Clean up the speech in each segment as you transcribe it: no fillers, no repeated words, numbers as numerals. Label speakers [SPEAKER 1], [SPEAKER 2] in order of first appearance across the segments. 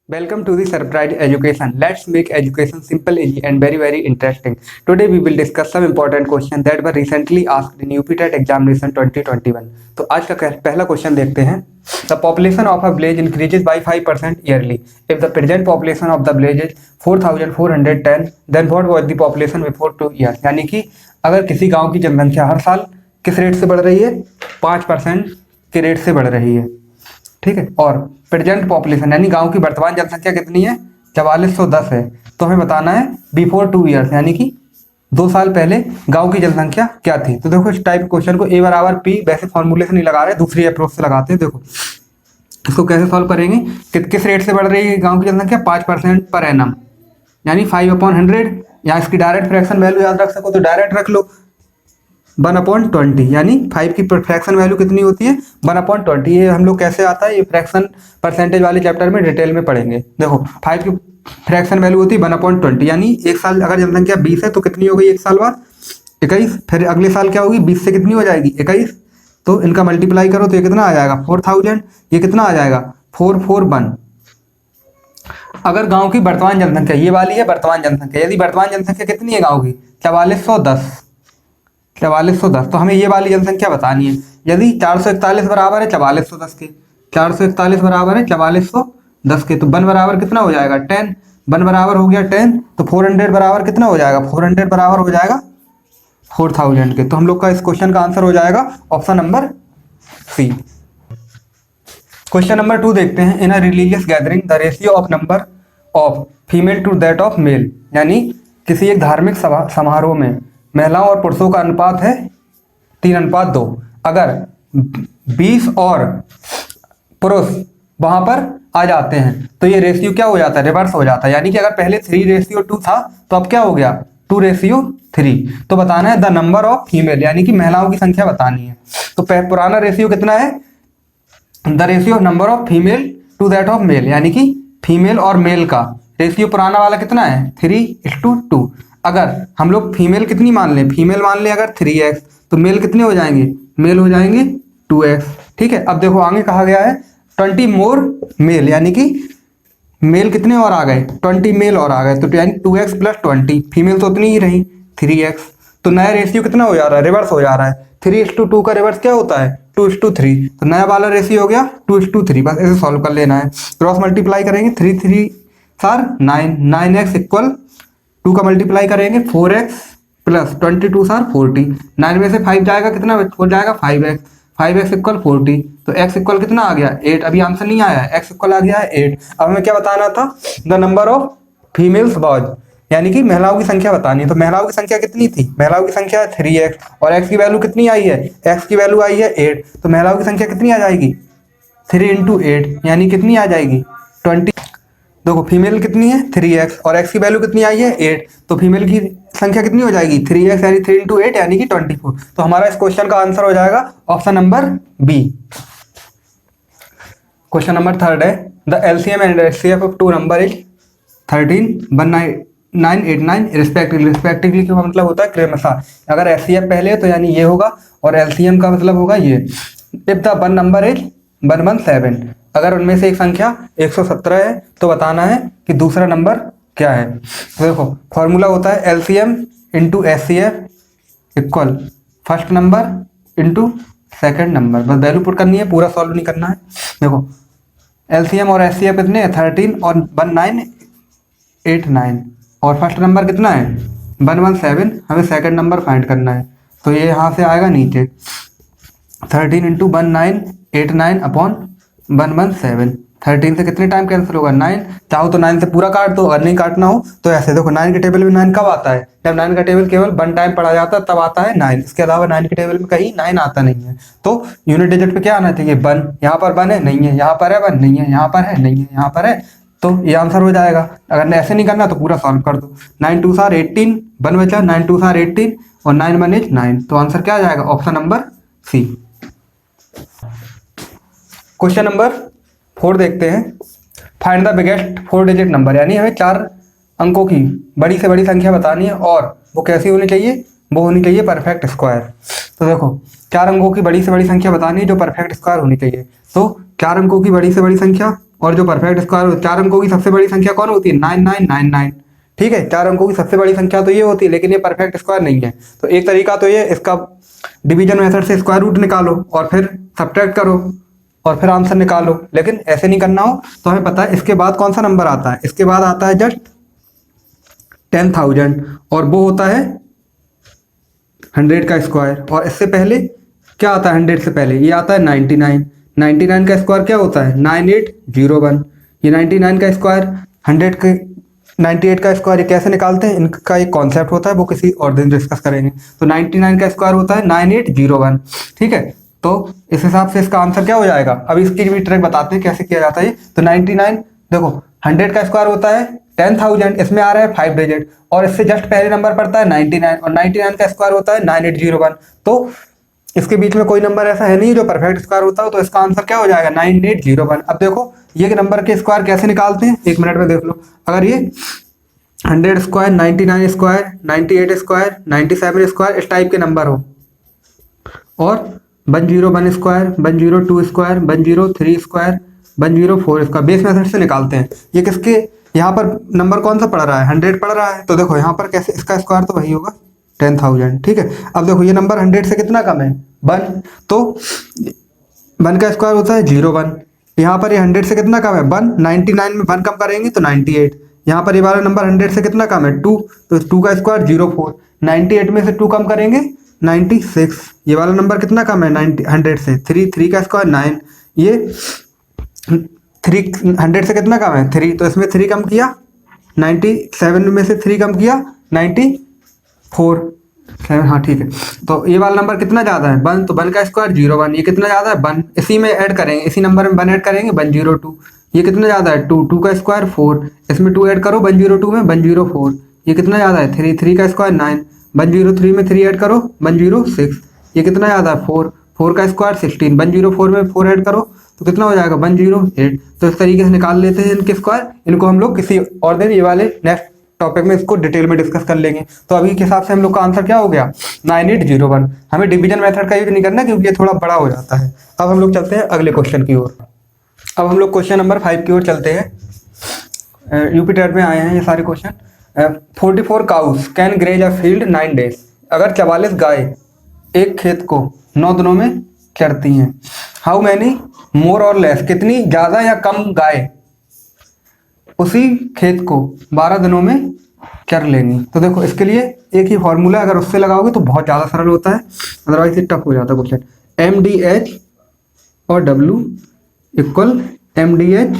[SPEAKER 1] Welcome to the Surprise Education. Let's make education simple, easy, and very interesting. Today we will discuss some important questions that were recently asked in UPTET examination 2021. तो आज का पहला question देखते हैं. The population of a village increases by 5% yearly. If the present population of the village is 4,410, then what was the population before 2 years? यानी कि अगर किसी गांव की जनसंख्या हर साल किस रेट से बढ़ रही है, 5% के रेट से बढ़ रही है, ठीक है, और प्रेजेंट पॉपुलेशन यानी गांव की वर्तमान जनसंख्या कितनी है, 4410 है, तो हमें बताना है बिफोर 2 ईयर्स यानी कि 2 साल पहले गांव की जनसंख्या क्या थी. तो देखो इस टाइप क्वेश्चन को A बराबर P, वैसे फॉर्मूले से नहीं लगा रहे, दूसरी अप्रोच से लगाते हैं. देखो इसको कैसे सॉल्व करेंगे कि किस रेट से बढ़ रही है गाँव की जनसंख्या, 5% पर एनम यानी 5/100. या इसकी डायरेक्ट फ्रैक्शन वैल्यू याद रख सको तो डायरेक्ट रख लो 1/20 यानी 5 की फ्रैक्शन वैल्यू कितनी होती है, 1/20. ये हम लोग कैसे आता है, ये फ्रैक्शन परसेंटेज वाले चैप्टर में डिटेल में पढ़ेंगे. देखो 5 की फ्रैक्शन वैल्यू होती है 1/20 यानी एक साल अगर जनसंख्या 20 है तो कितनी हो गई एक साल बाद 21. फिर अगले साल क्या होगी, 20 से कितनी हो जाएगी 21. तो इनका मल्टीप्लाई करो तो ये कितना आ जाएगा 4000. ये कितना आ जाएगा 441. अगर गाँव की वर्तमान जनसंख्या ये वाली है वर्तमान जनसंख्या, यदि वर्तमान जनसंख्या कितनी है गाँव की 4410, तो हमें ये वाली जनसंख्या बतानी है. यदि 441 बराबर है 4410 के, 441 बराबर है 4410 के, तो 1 बराबर कितना हो जाएगा 10. 1 बराबर हो गया 10, तो 400 बराबर कितना हो जाएगा, 400 बराबर हो जाएगा 4000 के. तो हम लोग का इस क्वेश्चन का आंसर हो जाएगा option number C. Question number 2 देखते हैं. In a religious gathering the ratio of number of female to that of male, यानी किसी एक धार्मिक समारोह में महिलाओं और पुरुषों का अनुपात है 3:2. अगर 20 और पुरुष वहां पर आ जाते हैं तो ये रेशियो क्या हो जाता है, रिवर्स हो जाता है. यानी कि अगर पहले 3:2 था तो अब क्या हो गया 2:3. तो बताना है द नंबर ऑफ फीमेल यानी कि महिलाओं की संख्या बतानी है. तो पुराना रेशियो कितना है, the ratio of number of female to that of male, यानी कि फीमेल और मेल का रेशियो पुराना वाला कितना है 3:2. अगर हम लोग फीमेल कितनी मान लें, फीमेल मान लें अगर 3x, तो मेल कितने हो जाएंगे, मेल हो जाएंगे 2x. ठीक है. अब देखो आगे कहा गया है 20 मोर मेल, यानी कि मेल कितने और आ गए 20 मेल और आ गए, तो यानी 2x + 20. फीमेल तो उतनी ही रही 3x. तो नया रेशियो कितना हो जा रहा है, रिवर्स हो जा रहा है. 3:2 का रिवर्स क्या होता है 2:3. तो नया वाला रेशियो हो गया 2:3. बस ऐसे सॉल्व कर लेना है. क्रॉस मल्टीप्लाई करेंगे 3 3 4 9, 9x इक्वल 2 का मल्टीप्लाई करेंगे 4x + 22 4 40. 9 में से 5 जाएगा कितना हो जाएगा 5x. 5x equal 40. तो x इक्वल कितना आ गया 8. अभी आंसर नहीं आया है, x इक्वल आ गया है 8. अब हमें क्या बताना था, the number of females was, यानी कि महिलाओं की संख्या बतानी है. तो महिलाओं की संख्या कितनी थी, महिलाओं की संख्या 3x और x की वैल्यू कितनी आई है, x की वैल्यू आई है 8. तो महिलाओं की संख्या कितनी आ जाएगी 3 × 8 यानी कितनी आ जाएगी 20. देखो फीमेल कितनी है 3x और x की वैल्यू कितनी आई है 8. तो फीमेल की संख्या कितनी हो जाएगी 3x यानी 3 × 8 यानी कि 24. तो हमारा इस क्वेश्चन का आंसर हो जाएगा option number B. Question number 3 है the LCM and HCF of 2 number is 13 1989 respectively का मतलब होता है क्रमशः. अगर एचसीएफ पहले तो यानी ये होगा और एलसीएम का मतलब होगा ये. If the one number is 117, अगर उनमें से एक संख्या 117 है तो बताना है कि दूसरा नंबर क्या है. तो देखो फॉर्मूला होता है LCM into HCF equal first number into second number. बस वैल्यू पुट करनी है, पूरा सॉल्व नहीं करना है. देखो एलसीएम और एचसीएफ कितने हैं 13 और 1989 और फर्स्ट नंबर कितना है 117. हमें सेकेंड नंबर फाइंड करना है. तो ये यहाँ से आएगा नीचे 13 × 1989 अपॉन 117. 13 से कितने टाइम कैंसिल होगा 9. चाहो तो 9 से पूरा काट दो, अगर नहीं काटना हो तो ऐसे. देखो 9 के टेबल में 9 कब आता है, जब 9 का टेबल केवल 1 टाइम पढ़ा जाता है तब आता है 9. इसके अलावा 9 के टेबल में कहीं 9 आता नहीं है. तो यूनिट डिजिट पे क्या आना चाहिए 1. यहाँ पर 1 है नहीं है, यहाँ पर है 1 नहीं है, यहाँ पर है नहीं है, यहाँ पर है. तो ये आंसर हो जाएगा. अगर ऐसे नहीं करना तो पूरा सॉल्व कर दो. 9 2 4 18, 1 बचा 9 2 4 18 और 9 1 is 9. तो आंसर क्या आ जाएगा option number C. Question number 4 देखते हैं. Find the biggest 4 digit number, यानी हमें 4 अंकों की बड़ी से बड़ी संख्या बतानी है और वो कैसी होनी चाहिए, वो होनी चाहिए परफेक्ट स्क्वायर. तो देखो 4 अंकों की बड़ी से बड़ी संख्या बतानी है जो परफेक्ट स्क्वायर होनी चाहिए. तो 4 अंकों की बड़ी से बड़ी संख्या और जो परफेक्ट स्क्वायर 4 अंकों की सबसे बड़ी संख्या कौन होती है? 9999। ठीक है, 4 अंकों की सबसे बड़ी संख्या तो ये होती है, लेकिन ये परफेक्ट स्क्वायर नहीं है। तो एक तरीका तो ये, इसका डिवीजन मेथड से स्क्वायर रूट निकालो और फिर सब्ट्रैक्ट करो और फिर आंसर निकालो। लेकिन ऐसे नहीं करना हो तो हमें पता है इसके बाद कौन सा नंबर आता है। इसके बाद आता है जस्ट 10,000 और वो होता है 100 का स्क्वायर। और इससे पहले क्या आता है? 100 से पहले ये आता है 99। 99 का स्क्वायर क्या होता है? 9801। ये 99 का स्क्वायर 100 के 98 का स्क्वायर ये कैसे निकालते हैं, इनका एक कॉन्सेप्ट होता है, वो किसी और दिन डिस्कस करेंगे। तो 99 का स्क्वायर होता है 9801। ठीक है, तो इस हिसाब से इसका आंसर क्या हो जाएगा? अभी इसकी भी ट्रिक बताते हैं कैसे किया जाता है। तो 99 देखो 100 का स्क्वायर होता है 10,000, इसमें आ रहा है 5 डिजिट और इससे जस्ट पहले नंबर पड़ता है 99 और 99 का स्क्वायर होता है 9801। तो इसके बीच में कोई नंबर ऐसा है नहीं जो परफेक्ट स्क्वायर होता हो, तो इसका आंसर क्या हो जाएगा? 9801। अब देखो ये नंबर के स्क्वायर कैसे निकालते हैं, 1 मिनट में देख लो। अगर ये 100 स्क्वायर, 99 स्क्वायर, 98 स्क्वायर, 97 स्क्वायर इस टाइप के नंबर हो और 101 square, 102 square, 103 square, 104 square base method से निकालते हैं। ये किसके यहाँ पर नंबर कौन सा पड़ रहा है? 100 पड़ रहा है। तो देखो यहाँ पर कैसे, इसका स्क्वायर तो वही होगा 10,000। ठीक है, अब देखो ये नंबर 100 से कितना कम है? 1। तो 1 का स्क्वायर होता है 01। यहाँ पर ये 100 से कितना कम है? 1। 99 में 1 कम करेंगे तो 98। यहाँ पर ये वाला नंबर 100 से कितना कम है? 2। तो 2 का स्क्वायर 04। 98 में से 2 कम करेंगे 96। ये वाला नंबर कितना कम है 100 से? 3। 3 का स्क्वायर 9। ये 100 से कितना कम है? 3। तो इसमें 3 कम किया 97 में से 3 कम किया 94। हाँ ठीक है, तो ये वाला नंबर कितना ज़्यादा है? 1। तो 1 का स्क्वायर 01। ये कितना ज़्यादा है? 1। इसी में ऐड करेंगे, इसी नंबर में 1 ऐड करेंगे 102। ये कितना ज़्यादा है? 2। 2 का स्क्वायर 4। इसमें 2 ऐड करो 102 में 104। ये कितना ज़्यादा है? 3। 3 का स्क्वायर 9। 103 में 3 ऐड करो 106। ये कितना ज़्यादा है? 4। 4 का स्क्वायर 16। 104 में 4 ऐड करो तो कितना हो जाएगा? 108। तो इस तरीके से निकाल लेते हैं इनके स्क्वायर। इनको हम लोग किसी और दिन ये वाले नेक्स्ट टॉपिक में इसको डिटेल में डिस्कस कर लेंगे। तो अभी के हिसाब से हम लोग का आंसर क्या हो गया? 9801। हमें डिवीजन मेथड का यूज नहीं करना क्योंकि ये थोड़ा बड़ा हो जाता है। अब हम लोग चलते हैं अगले क्वेश्चन की ओर। अब हम लोग क्वेश्चन नंबर 5 की ओर चलते हैं। यूपी टेट में आए हैं ये सारे question. 44 cows can graze a field 9 days. अगर 44 गाय एक खेत को 9 दिनों में चरती हैं, हाउ मैनी मोर और लेस, कितनी ज़्यादा या कम गाय उसी खेत को 12 दिनों में चर लेंगी। तो देखो इसके लिए एक ही फॉर्मूला, अगर उससे लगाओगे तो बहुत ज़्यादा सरल होता है, अदरवाइज ये टफ हो जाता है क्वेश्चन। MDH और W equal MDH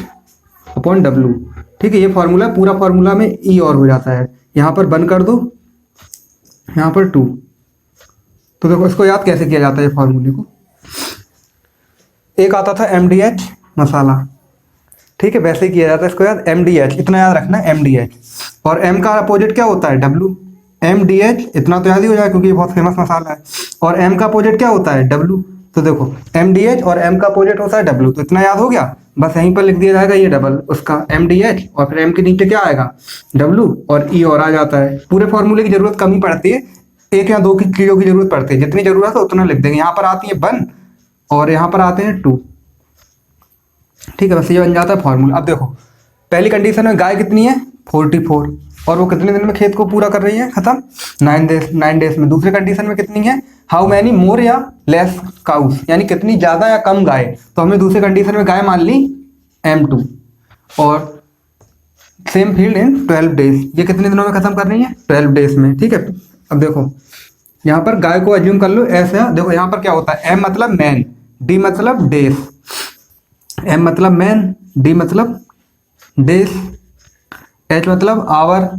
[SPEAKER 1] upon W। ठीक है, ये फॉर्मूला पूरा फॉर्मूला में E और हो जाता है। यहाँ पर 1 कर दो, यहाँ पर 2। तो देखो इसको याद कैसे किया जाता है, ये फॉर्मूले को। एक आता था MDH मसाला, ठीक है, वैसे ही किया जाता है इसको याद। MDH इतना याद रखना है, MDH। और M का अपोजिट क्या होता है? W। MDH इतना तो याद ही हो जाए क्योंकि ये बहुत फेमस मसाला है। और M का अपोजिट क्या होता है? W। तो देखो MDH और M का अपोजिट होता है W। तो इतना याद हो गया, बस यहीं पर लिख दिया जाएगा ये डबल उसका MDH और फिर M के नीचे क्या आएगा? W और E और आ जाता है। पूरे फॉर्मूले की जरूरत कम ही पड़ती है, 1 या 2 की चीज़ों की जरूरत पड़ती है। जितनी जरूरत है उतना लिख देंगे। यहाँ पर आती है 1 और यहाँ पर आते हैं 2। ठीक है, बस ये बन जाता है फॉर्मूला। अब देखो पहली कंडीशन में गाय कितनी है? 44 और वो कितने दिन में खेत को पूरा कर रही है? खत्म, 9 डेज में। दूसरी कंडीशन में कितनी है? हाउ मैनी मोर या लेस काउस, यानी कितनी ज़्यादा या कम गाय। तो हमने दूसरी कंडीशन में गाय मान ली M2 और सेम फील्ड इन 12 डेज। ये कितने दिनों में खत्म कर रही है? 12 डेज में। ठीक है, अब देखो यहाँ पर गाय को अज्यूम कर लो ऐसे। देखो यहाँ पर क्या होता है? M मतलब मैन, D मतलब डेज। M मतलब मैन, D मतलब डेज, H मतलब आवर,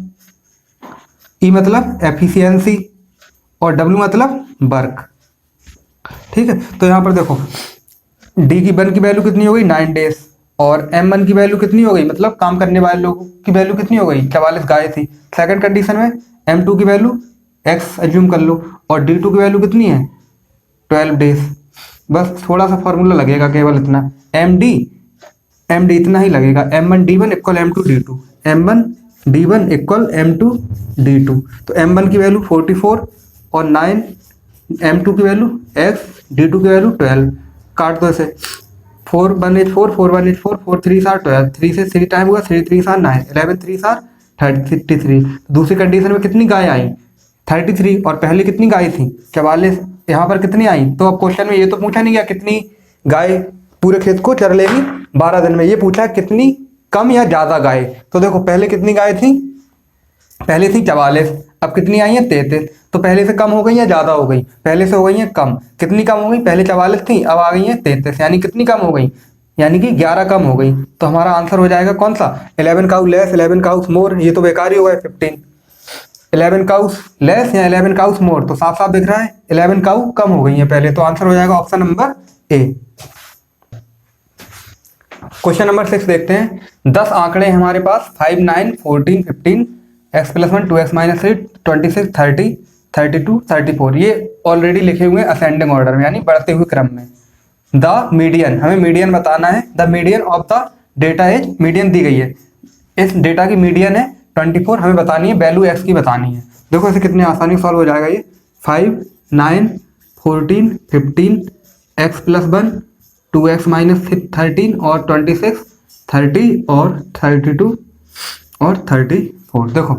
[SPEAKER 1] E मतलब एफिशिएंसी और W मतलब वर्क। ठीक है, तो यहाँ पर देखो D की 1 की वैल्यू कितनी हो गई? 9 डेज और M1 की वैल्यू कितनी हो गई? मतलब काम करने वाले लोगों की वैल्यू कितनी हो गई? 44 गाय थी। सेकंड कंडीशन में M2 की वैल्यू X एज्यूम कर लो और D2 की वैल्यू कितनी है? 12 डेज। बस थोड़ा सा फॉर्मूला लगेगा केवल इतना, MD इतना ही लगेगा। M1 D1 equal M2 D2, M1 D1 equal M2 D2। तो M1 की वैल्यू 44 और 9, M2 की वैल्यू X, D2 की वैल्यू 12। काट दो इसे, 4 1 8 4 4 1 8 4 4 3 सार 12, 3 से 3 टाइम हुआ, 3 3 सार 9, 11 3 सार 33। दूसरी कंडीशन में कितनी गाय आई? 33। और पहले कितनी गाय थी? 44। यहाँ पर कितनी आई? तो अब क्वेश्चन में ये तो पूछा नहीं गया कितनी गाय पूरे खेत को चर लेगी 12 दिन में, ये पूछा कितनी कम या ज्यादा गाय। तो देखो पहले कितनी गाय थी? पहले थी 44, अब कितनी आई है? 33। तो पहले से कम हो गई या ज्यादा हो गई? पहले से हो गई है कम। कितनी कम हो गई? पहले 44 थी, अब आ गई है 33, यानी कितनी कम हो गई? यानी कि 11 कम हो गई। तो हमारा आंसर हो जाएगा कौन सा? 11 काउ लेस 11 काउस मोर। ये तो बेकार ही हो गया 15। 11 काउस लेस या 11 काउस मोर, तो साफ साफ दिख रहा है 11 काउ कम हो गई है पहले। तो आंसर हो जाएगा option number A. Question number 6 देखते हैं। 10 आंकड़े हैं हमारे पास 5 9 14 15 x + 1 2x - 3 26 30 32 34। ये ऑलरेडी लिखे हुए हैं असेंडिंग ऑर्डर में, यानी बढ़ते हुए क्रम में। द मीडियन, हमें मीडियन बताना है। The median of the data is, median दी गई है, इस डेटा की मीडियन है 24, हमें बतानी है, वैल्यू x की बतानी है। देखो इसे कितनी आसानी सॉल्व हो जाएगा ये। 5 9 14 15 x + 1 2x - 13 और 26 30 और 32 और 34। देखो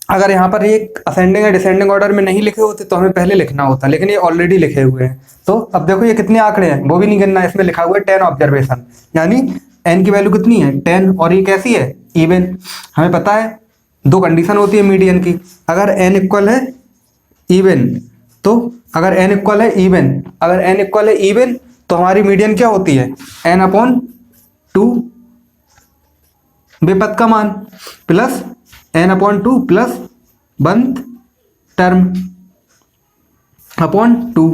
[SPEAKER 1] अगर यहाँ पर ये असेंडिंग या डिसेंडिंग ऑर्डर में नहीं लिखे होते तो हमें पहले लिखना होता, लेकिन ये ऑलरेडी लिखे हुए हैं। तो अब देखो ये कितने आंकड़े हैं वो भी नहीं गिनना है, इसमें लिखा हुआ है 10 ऑब्जर्वेशन, यानी n की वैल्यू कितनी है? 10। और ये कैसी है? इवन। हमें पता है दो कंडीशन होती है मीडियन की। अगर n इक्वल है इवन, तो अगर n इक्वल है इवन, अगर n इक्वल है इवन तो हमारी मीडियन क्या होती है? n/2 बेपद का मान प्लस n/2 प्लस बंध टर्म अपॉन 2,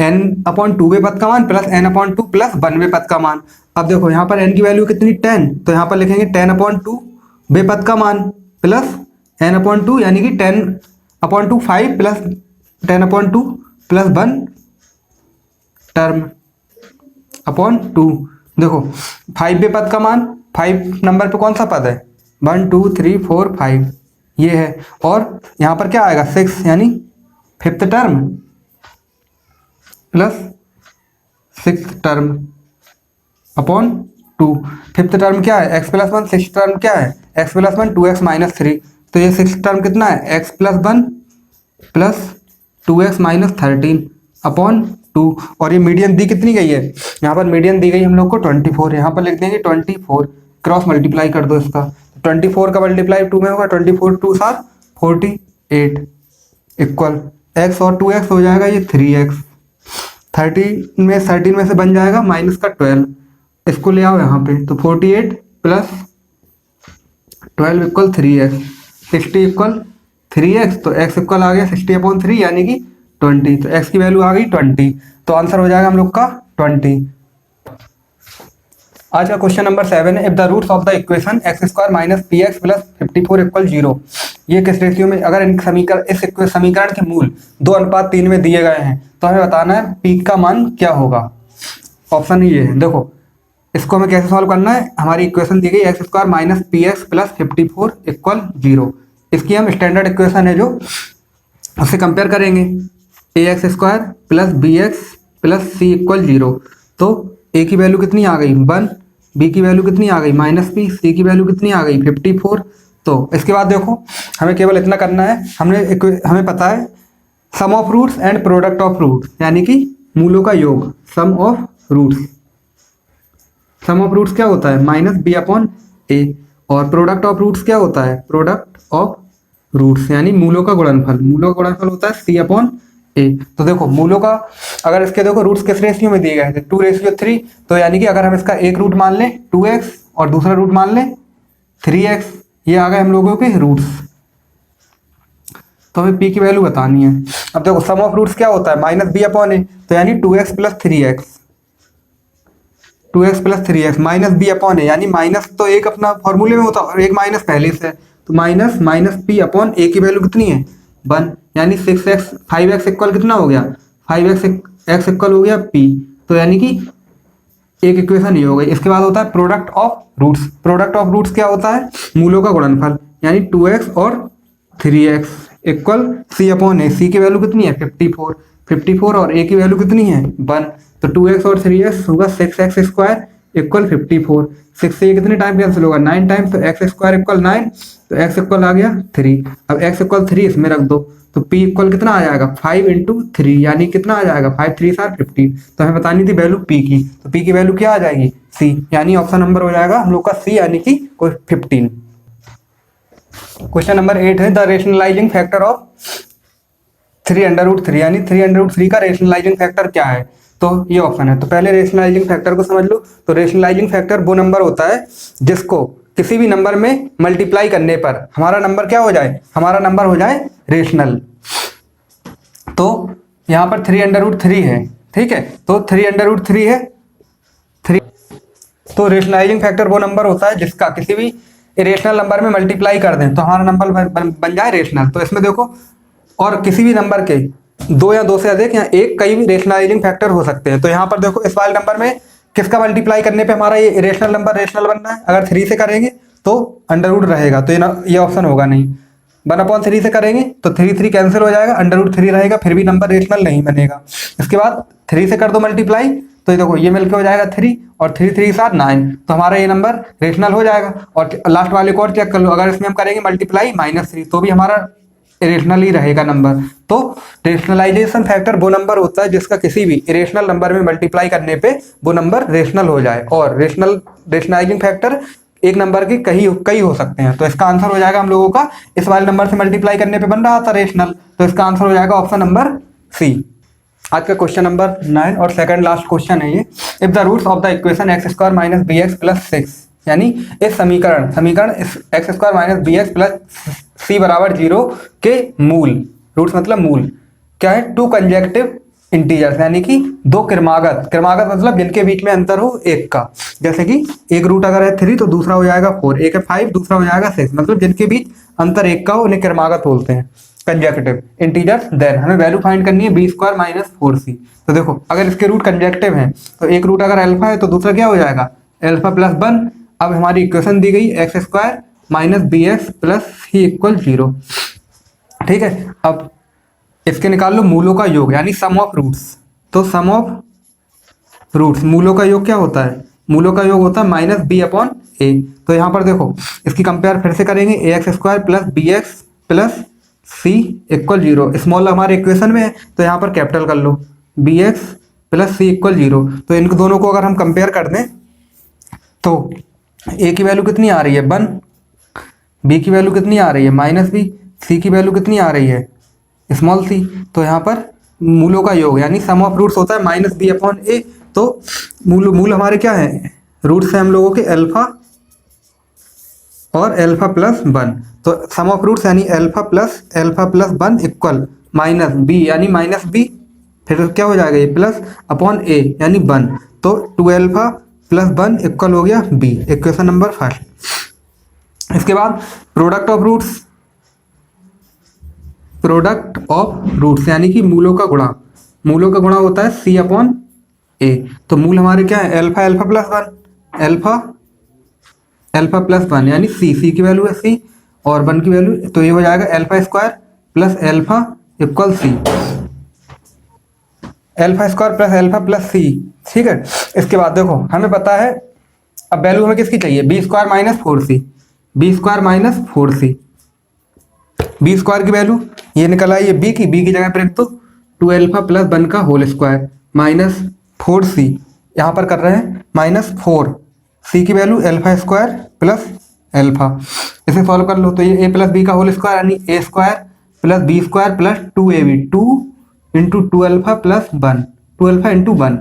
[SPEAKER 1] n/2 बेपद का मान प्लस n/2 प्लस 1 बेपद का मान। अब देखो यहाँ पर n की वैल्यू कितनी? 10, तो यहाँ पर लिखेंगे 10/2 बेपद का मान प्लस n/2, यानी कि 10/2 5 प्लस 10/2 प्लस 1 टर्म अपॉन 2। देखो 5 बेपद का मान, 5 नंबर पे कौन सा पद है? 1 2 3 4 5 ये है। और यहाँ पर क्या आएगा? 6, यानी 5th term plus 6th term upon 2। 5th term क्या है? x + 1। 6th टर्म क्या है? x + 1 2x - 3। तो ये 6th टर्म कितना है? x + 1 plus 2x - 13 upon 2। और ये मीडियन दी कितनी गई है? यहाँ पर मीडियन दी गई हम लोग को 24। यहाँ पर लिख देंगे 24, क्रॉस मल्टीप्लाई कर दो इसका। 24 का मल्टीप्लाई 2 में होगा, 24 2 7 48 इक्वल x और 2x हो जाएगा ये 3x। 13 में से बन जाएगा माइनस का 12, इसको ले आओ यहाँ पे। तो 48 plus 12 equal 3x, 60 equal 3x। तो x इक्वल आ गया 60/3 यानी कि 20। तो x की वैल्यू आ गई 20। तो आंसर हो जाएगा हम लोग का 20। आज का क्वेश्चन नंबर 7 है। If the roots of the equation x² - px + 54 = 0, ये किस रेशियो में? अगर इन समीकरण के मूल 2:3 में दिए गए हैं तो हमें बताना है p का मान क्या होगा। ऑप्शन ये है। देखो इसको हमें कैसे सॉल्व करना है? हमारी इक्वेशन दी गई x² - px + 54 = 0। इसकी हम स्टैंडर्ड इक्वेशन है जो उससे कंपेयर करेंगे। ax² + bx + c = 0। तो a की वैल्यू कितनी आ गई? 1, b की वैल्यू कितनी आ गई? -p, c की वैल्यू कितनी आ गई? 54। तो इसके बाद देखो हमें केवल इतना करना है, हमें पता है sum of roots and product of roots, यानी कि मूलों का योग। Sum of roots, sum of roots क्या होता है? -b/a। और प्रोडक्ट ऑफ रूट्स क्या होता है? प्रोडक्ट ऑफ रूट्स यानी मूलों का गुणनफल। मूलों का गुणनफल होता है c/a। तो देखो मूलों का, अगर इसके देखो रूट्स किस रेशियो में दिए गए थे? 2:3। तो यानी कि अगर हम इसका एक रूट मान लें 2x और दूसरा रूट मान लें 3x, ये आ गए हम लोगों के रूट्स। तो हमें p की वैल्यू बतानी है। अब देखो सम ऑफ रूट्स क्या होता है? -b/a। तो यानी 2x + 3x, 2x + 3x -b/a, यानी माइनस तो एक अपना फॉर्मूले में होता है और एक माइनस पहले से है। तो -p/a की वैल्यू कितनी है? 1, यानी 6x 5x इक्वल कितना हो गया? 5x इक्वल हो गया p। तो यानी कि एक इक्वेशन ये हो गई। इसके बाद होता है product of roots. Product of roots क्या होता है? मूलों का गुणनफल, यानी 2x और 3x इक्वल c/a। c की वैल्यू कितनी है? 54 और a की वैल्यू कितनी है? 1। तो 2x और 3x होगा 6x स्क्वायर इक्वल 54। 6 से ये कितने टाइम कैंसिल होगा 9 टाइम, तो एक्स स्क्वायर इक्वल 9, तो एक्स इक्वल आ गया 3। अब एक्स इक्वल 3 इसमें रख दो, तो p इक्वल कितना आ जाएगा 5 इंटू 3, यानी कितना आ जाएगा 5 3 आर 15। तो हमें बतानी थी वैल्यू p की, तो p की वैल्यू क्या आ जाएगी c, यानी ऑप्शन नंबर हो जाएगा हम लोग का c, यानी कि 15। क्वेश्चन नंबर 8 है द रेशनलाइजिंग फैक्टर ऑफ 3√3, यानी 3√3 का रेशनलाइजिंग फैक्टर क्या है, तो ये ऑप्शन है। तो पहले रेशनलाइजिंग फैक्टर को समझ लो। तो रेशनलाइजिंग फैक्टर वो नंबर होता है जिसको किसी भी नंबर में मल्टीप्लाई करने पर हमारा नंबर क्या हो जाए, हमारा नंबर हो जाए रेशनल। तो यहाँ पर 3√3 है, ठीक है, तो 3√3 है 3। तो रेशनलाइजिंग फैक्टर वो नंबर होता है जिसका किसी भी इरेशनल नंबर में मल्टीप्लाई कर दें तो हमारा नंबर बन जाए रेशनल। तो इसमें देखो, और किसी भी नंबर के दो या दो से अधिक या एक कई भी रेशनलाइजिंग फैक्टर हो सकते हैं। तो यहाँ पर देखो इस वाले नंबर में किसका मल्टीप्लाई करने पे हमारा ये इरेशनल नंबर रेशनल बनना है, अगर 3 से करेंगे तो अंडर रूट रहेगा, तो ये ऑप्शन होगा नहीं। 1/3 से करेंगे तो 3 कैंसिल हो जाएगा, अंडर रूट 3 रहेगा, फिर भी नंबर रेशनल नहीं बनेगा। इसके बाद 3 से कर दो मल्टीप्लाई, तो ये देखो ये मिलकर हो जाएगा 3 और 3 साथ 9, तो हमारा ये नंबर रेशनल हो जाएगा। और लास्ट वाले को और चेक कर लो, अगर इसमें हम करेंगे मल्टीप्लाई -3 तो भी हमारा इरेशनल ही रहेगा नंबर। तो रेशनलाइजेशन फैक्टर वो नंबर होता है जिसका किसी भी इरेशनल नंबर में मल्टीप्लाई करने पे वो नंबर रेशनल हो जाए। और रेशनलाइजिंग फैक्टर एक नंबर के कई हो सकते हैं। तो इसका आंसर हो जाएगा हम लोगों का इस वाले नंबर से मल्टीप्लाई करने पे बन रहा था रेशनल, तो इसका आंसर हो जाएगा ऑप्शन नंबर सी। आज का क्वेश्चन नंबर 9 और सेकंड लास्ट क्वेश्चन है ये। If the roots of the equation x² - bx + 6, यानी इस समीकरण x² - bx + c = 0 के मूल, रूट्स मतलब मूल क्या है, 2 कंजेक्टिव इंटीजर्स, यानी कि दो क्रमागत मतलब जिनके बीच में अंतर हो एक का। जैसे कि एक रूट अगर है 3 तो दूसरा हो जाएगा 4, एक है 5 दूसरा हो जाएगा 6, मतलब जिनके बीच अंतर एक का हो उन्हें क्रमागत बोलते हैं, कंजेक्टिव इंटीजर्स। देन हमें वैल्यू फाइंड करनी है b² - 4c। तो देखो अगर इसके रूट कंजेक्टिव हैं तो एक रूट अगर अल्फा है तो दूसरा क्या हो जाएगा अल्फा + 1। अब हमारी इक्वेशन दी गई x² - bx + c = 0, ठीक है। अब इसके निकाल लो मूलों का योग, यानी सम ऑफ रूट्स। तो सम ऑफ रूट्स, मूलों का योग क्या होता है, मूलों का योग होता है -b/a। तो यहाँ पर देखो इसकी कंपेयर फिर से करेंगे, ax² + bx + c = 0। स्मॉल हमारे इक्वेशन में है तो यहाँ पर कैपिटल कर लो, bx + c = 0। तो इन दोनों को अगर हम कंपेयर कर दें तो a की वैल्यू कितनी आ रही है 1, b की वैल्यू कितनी आ रही है -b, c की वैल्यू कितनी आ रही है स्मॉल c। तो यहाँ पर मूलों का योग यानी सम ऑफ रूट्स होता है -b/a। तो मूल हमारे क्या है, रूट्स है हम लोगों के अल्फा और अल्फा + 1। तो सम ऑफ रूट्स यानी अल्फा + 1 इक्वल -b, यानी -b फिर क्या हो जाएगा ये +/a यानी 1। तो 2α + 1 इक्वल हो गया b, इक्वेशन नंबर 1। इसके बाद प्रोडक्ट ऑफ रूट्स यानी कि मूलों का गुणा होता है c/a। तो मूल हमारे क्या है अल्फा + 1, अल्फा + 1 यानी c की वैल्यू है c और 1 की वैल्यू, तो ये हो जाएगा α² + अल्फा = c, α² + अल्फा + c, ठीक है। इसके बाद देखो हमें पता है अब वैल्यू हमें किसकी चाहिए b² - 4c, b² की वैल्यू ये निकल आई है b की जगह पर रख दो 2α + 1 का होल स्क्वायर -4c, यहाँ पर कर रहे हैं -4, c की वैल्यू α² + अल्फा। इसे सॉल्व कर लो तो ये a + b का होल स्क्वायर यानी a² + b² + 2ab, 2 × 2α + 1, 2α × 1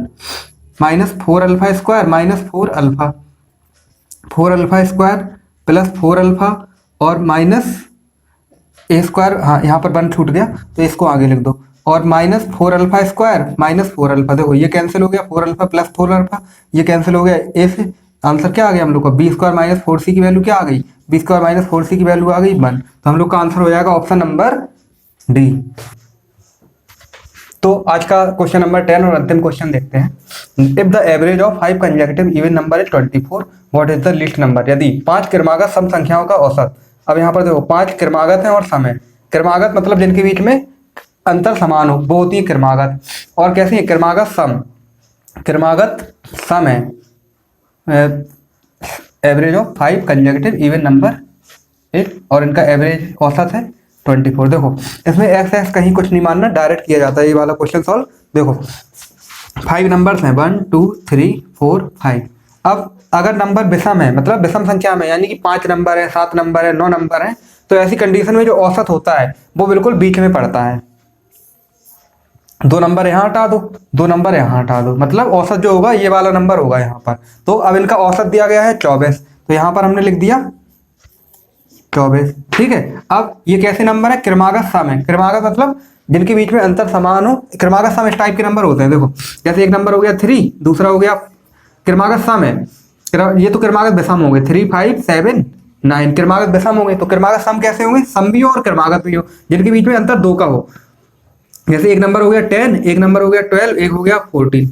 [SPEAKER 1] -4α² -4α, 4α² + 4α और -a², हाँ यहाँ पर 1 छूट गया तो इसको आगे लिख दो, और -4α² -4α, देखो ये कैंसिल हो गया, 4α + 4α ये कैंसिल हो गया, a से आंसर क्या आ गया हम लोग का b² - 4c की वैल्यू क्या आ गई, b² - 4c की वैल्यू आ गई 1। तो हम लोग का आंसर हो जाएगा ऑप्शन नंबर डी। तो आज का क्वेश्चन नंबर 10 और अंतिम क्वेश्चन देखते हैं। If the average of 5 consecutive even number is 24, what is the least number. यदि 5 क्रमागत सम संख्याओं का औसत, अब यहाँ पर देखो 5 क्रमागत हैं और सम है। क्रमागत मतलब जिनके बीच में अंतर समान हो वो होती है क्रमागत, और कैसी है क्रमागत सम। क्रमागत सम है average of 5 consecutive even number एक, और इनका एवरेज औसत है 24। देखो इसमें एक्स एक्स कहीं कुछ नहीं मानना, डायरेक्ट किया जाता है ये वाला क्वेश्चन सॉल्व। देखो 5 नंबर्स हैं 1 2 3 4 5। अब अगर नंबर विषम है, मतलब विषम संख्या में, यानी कि 5 नंबर है, 7 नंबर है, 9 नंबर है, तो ऐसी कंडीशन में जो औसत होता है वो बिल्कुल बीच में पड़ता है। 2 नंबर यहाँ हटा दो, 2 नंबर यहाँ हटा दो, मतलब औसत जो होगा ये वाला नंबर होगा यहाँ पर। तो अब इनका औसत दिया गया है 24, तो यहाँ पर हमने लिख दिया 24। ठीक है, अब ये कैसे नंबर है? क्रमागत सम है। क्रमागत मतलब जिनके बीच में अंतर समान हो। क्रमागत सम इस टाइप के नंबर होते हैं। देखो जैसे एक नंबर हो गया 3, दूसरा हो गया क्रमागत सम है। ये तो क्रमागत विषम हो गए 3 5 7 9, क्रमागत विषम हो गए। तो क्रमागत सम कैसे होंगे? सम भी हो और क्रमागत भी हो, जिनके बीच में अंतर 2 का हो। जैसे एक नंबर हो गया 10, एक नंबर हो गया 12, एक हो गया 14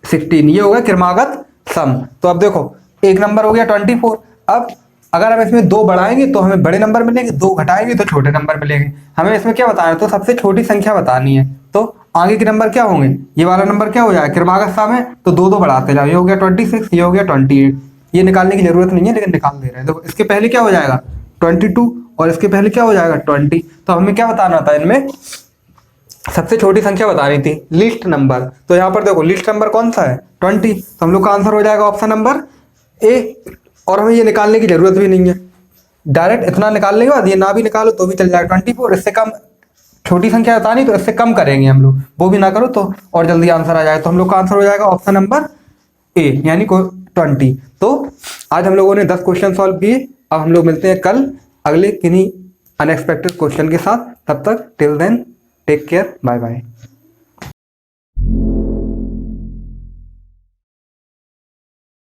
[SPEAKER 1] 16, ये होगा क्रमागत सम। तो अब देखो एक नंबर हो गया 24। अब अगर हम इसमें 2 बढ़ाएंगे तो हमें बड़े नंबर मिलेंगे, 2 घटाएंगे तो छोटे नंबर मिलेंगे। हमें इसमें क्या बताना है? तो सबसे छोटी संख्या बतानी है। तो आगे के नंबर क्या होंगे? ये वाला नंबर क्या हो जाएगा? क्रमागत सम है तो 2 2 बढ़ाते जाओ। ये हो गया 26, ये हो गया 28। ये निकालने की जरूरत नहीं है लेकिन निकाल दे रहे हैं। देखो इसके पहले क्या हो जाएगा? 22, और इसके पहले क्या हो जाएगा? 20। तो हमें क्या बताना था? इनमें सबसे छोटी संख्या बतानी थी, लीस्ट नंबर। तो यहाँ पर देखो लीस्ट नंबर कौन सा है? 20। तो हम लोग का आंसर हो जाएगा ऑप्शन नंबर ए। और हमें ये निकालने की जरूरत भी नहीं है, डायरेक्ट इतना निकालने के बाद ये ना भी निकालो तो भी चल जाएगा 24। इससे कम छोटी संख्या बतानी तो इससे कम करेंगे हम लोग, वो भी ना करो तो और जल्दी आंसर आ जाए। तो हम लोग का आंसर हो जाएगा ऑप्शन नंबर ए, यानी 20। तो आज हम लोगों ने 10 क्वेश्चन सॉल्व किए। अब हम लोग मिलते हैं कल अगले किन्हीं अनएक्सपेक्टेड क्वेश्चन के साथ। तब तक till then take care, bye bye.